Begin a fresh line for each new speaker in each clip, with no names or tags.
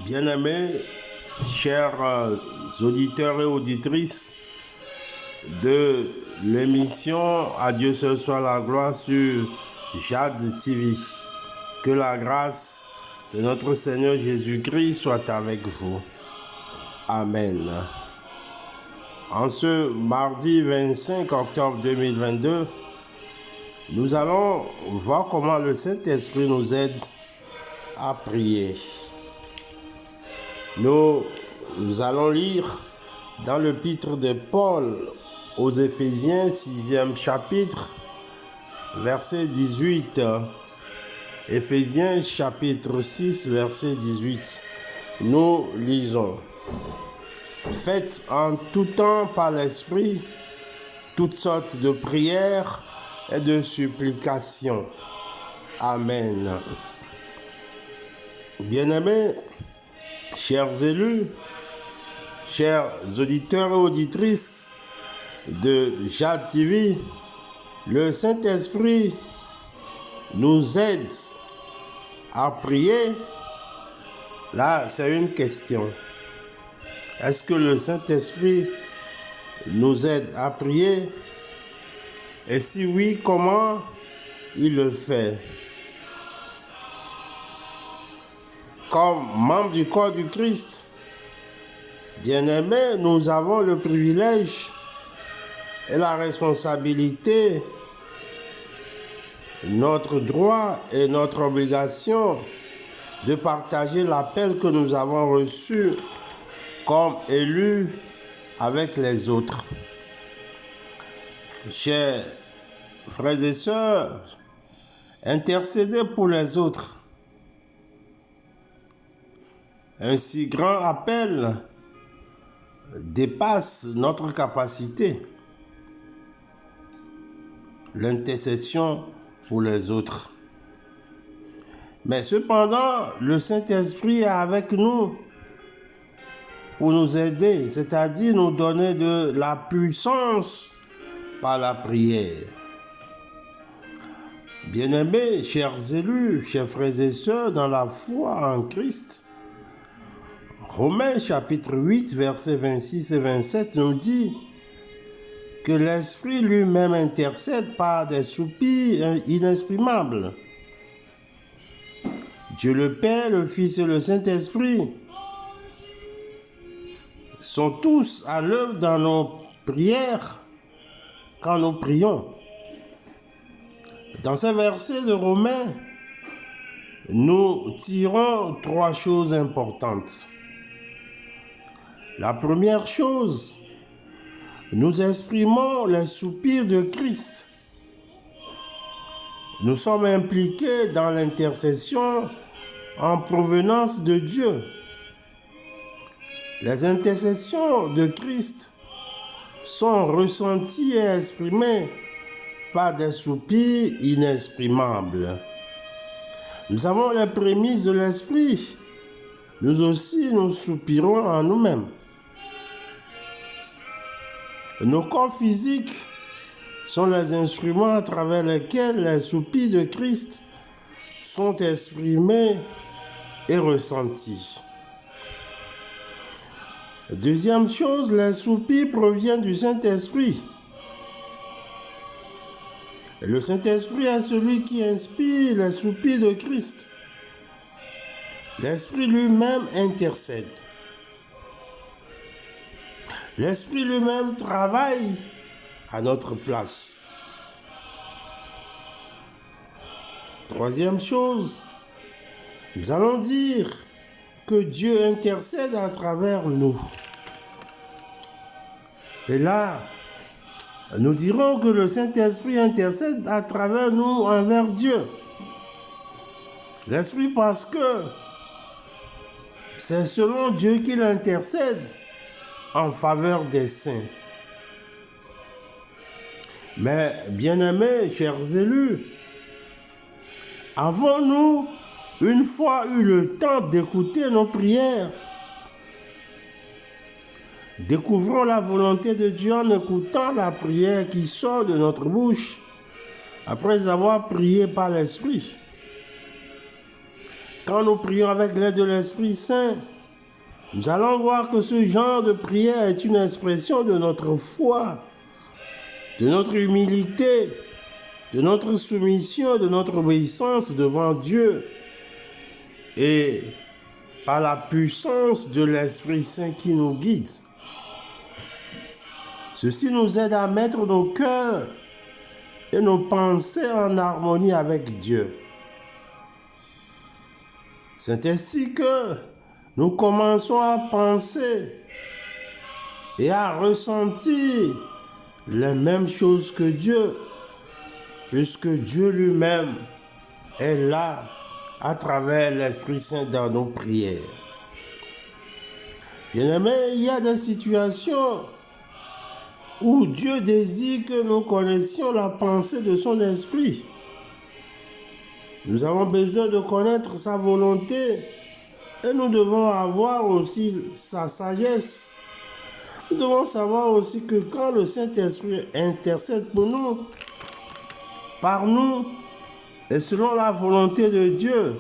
Bien-aimés, chers auditeurs et auditrices de l'émission À Dieu ce soit la gloire sur Jade TV, que la grâce de notre Seigneur Jésus-Christ soit avec vous. Amen. En ce mardi 25 octobre 2022, nous allons voir comment le Saint-Esprit nous aide à prier. Nous allons lire dans l'épître de Paul aux Éphésiens, 6e chapitre, verset 18. Éphésiens chapitre 6, verset 18. Nous lisons. Faites en tout temps par l'Esprit toutes sortes de prières et de supplications. Amen. Bien-aimés, chers élus, chers auditeurs et auditrices de Jade TV, le Saint-Esprit nous aide à prier. Là, c'est une question. Est-ce que le Saint-Esprit nous aide à prier? Et si oui, comment il le fait? Comme membres du corps du Christ, bien-aimés, nous avons le privilège et la responsabilité, notre droit et notre obligation de partager l'appel que nous avons reçu comme élus avec les autres. Chers frères et sœurs, intercédez pour les autres. Un si grand appel dépasse notre capacité. L'intercession pour les autres. Mais cependant, le Saint-Esprit est avec nous pour nous aider, c'est-à-dire nous donner de la puissance par la prière. Bien-aimés, chers élus, chers frères et sœurs dans la foi en Christ, Romains chapitre 8, versets 26 et 27 nous dit que l'Esprit lui-même intercède par des soupirs inexprimables. Dieu le Père, le Fils et le Saint-Esprit sont tous à l'œuvre dans nos prières quand nous prions. Dans ces versets de Romains, nous tirons trois choses importantes. La première chose, nous exprimons les soupirs de Christ. Nous sommes impliqués dans l'intercession en provenance de Dieu. Les intercessions de Christ sont ressenties et exprimées par des soupirs inexprimables. Nous avons les prémices de l'Esprit. Nous aussi, nous soupirons en nous-mêmes. Nos corps physiques sont les instruments à travers lesquels les soupirs de Christ sont exprimés et ressentis. Deuxième chose, les soupirs proviennent du Saint-Esprit. Et le Saint-Esprit est celui qui inspire les soupirs de Christ. L'Esprit lui-même intercède. L'Esprit lui-même travaille à notre place. Troisième chose, nous allons dire que Dieu intercède à travers nous. Et là, nous dirons que le Saint-Esprit intercède à travers nous envers Dieu. L'Esprit parce que c'est selon Dieu qu'il intercède en faveur des saints. Mais, bien-aimés, chers élus, avons-nous une fois eu le temps d'écouter nos prières? Découvrons la volonté de Dieu en écoutant la prière qui sort de notre bouche après avoir prié par l'Esprit. Quand nous prions avec l'aide de l'Esprit Saint, Nous allons voir que ce genre de prière est une expression de notre foi, de notre humilité, de notre soumission, de notre obéissance devant Dieu et par la puissance de l'Esprit Saint qui nous guide. Ceci nous aide à mettre nos cœurs et nos pensées en harmonie avec Dieu. C'est ainsi que nous commençons à penser et à ressentir les mêmes choses que Dieu, puisque Dieu lui-même est là à travers l'Esprit Saint dans nos prières. Bien-aimés, il y a des situations où Dieu désire que nous connaissions la pensée de son esprit. Nous avons besoin de connaître sa volonté et nous devons avoir aussi sa sagesse. Nous devons savoir aussi que quand le Saint-Esprit intercède pour nous, par nous et selon la volonté de Dieu,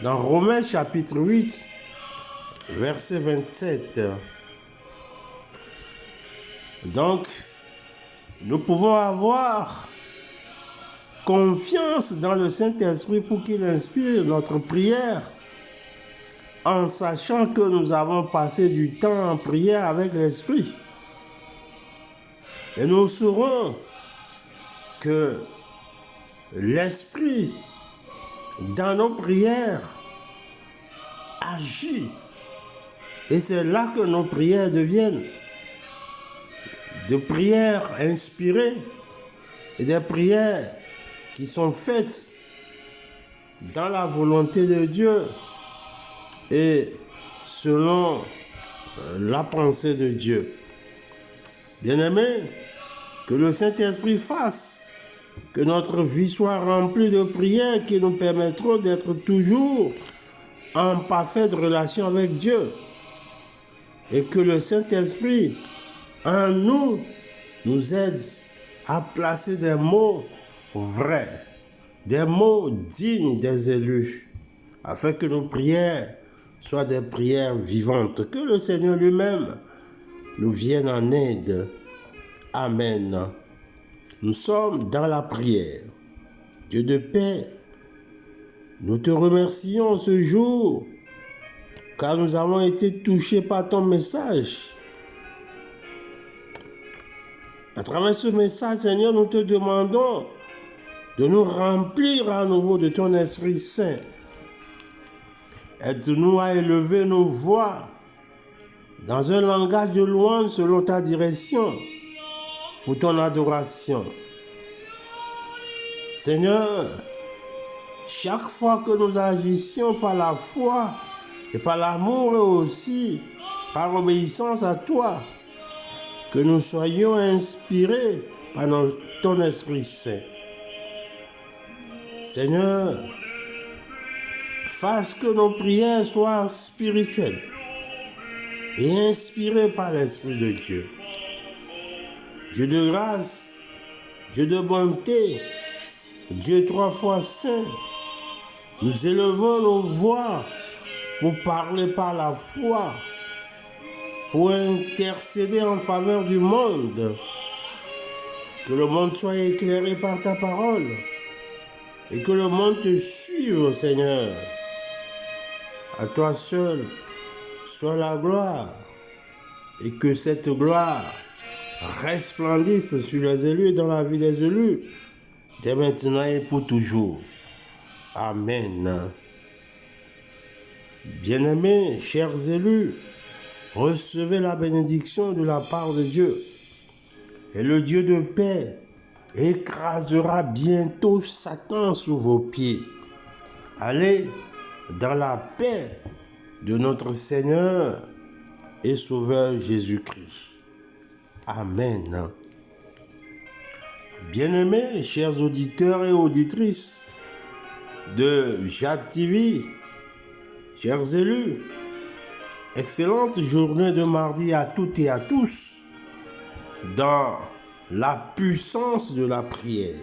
dans Romains chapitre 8, verset 27, donc, nous pouvons avoir confiance dans le Saint-Esprit pour qu'il inspire notre prière, en sachant que nous avons passé du temps en prière avec l'Esprit. Et nous saurons que l'Esprit, dans nos prières, agit. Et c'est là que nos prières deviennent des prières inspirées et des prières qui sont faites dans la volonté de Dieu et selon la pensée de Dieu. Bien-aimés, que le Saint-Esprit fasse que notre vie soit remplie de prières qui nous permettront d'être toujours en parfaite relation avec Dieu et que le Saint-Esprit en nous aide à placer des mots vrais, des mots dignes des élus, afin que nos prières soient des prières vivantes. Que le Seigneur lui-même nous vienne en aide. Amen. Nous sommes dans la prière. Dieu de paix, nous te remercions ce jour, car nous avons été touchés par ton message. À travers ce message, Seigneur, nous te demandons de nous remplir à nouveau de ton Esprit Saint. Aide-nous à élever nos voix dans un langage de louange selon ta direction pour ton adoration. Seigneur, chaque fois que nous agissions par la foi et par l'amour et aussi par obéissance à toi, que nous soyons inspirés par ton Esprit Saint. Seigneur, fasse que nos prières soient spirituelles et inspirées par l'Esprit de Dieu. Dieu de grâce, Dieu de bonté, Dieu trois fois saint, nous élevons nos voix pour parler par la foi, pour intercéder en faveur du monde, que le monde soit éclairé par ta parole et que le monde te suive, Seigneur. À toi seul soit la gloire et que cette gloire resplendisse sur les élus et dans la vie des élus, dès maintenant et pour toujours. Amen. Bien-aimés, chers élus, recevez la bénédiction de la part de Dieu. Et le Dieu de paix écrasera bientôt Satan sous vos pieds. Allez dans la paix de notre Seigneur et Sauveur Jésus-Christ. Amen. Bien-aimés, chers auditeurs et auditrices de Jade TV, chers élus, excellente journée de mardi à toutes et à tous dans la puissance de la prière.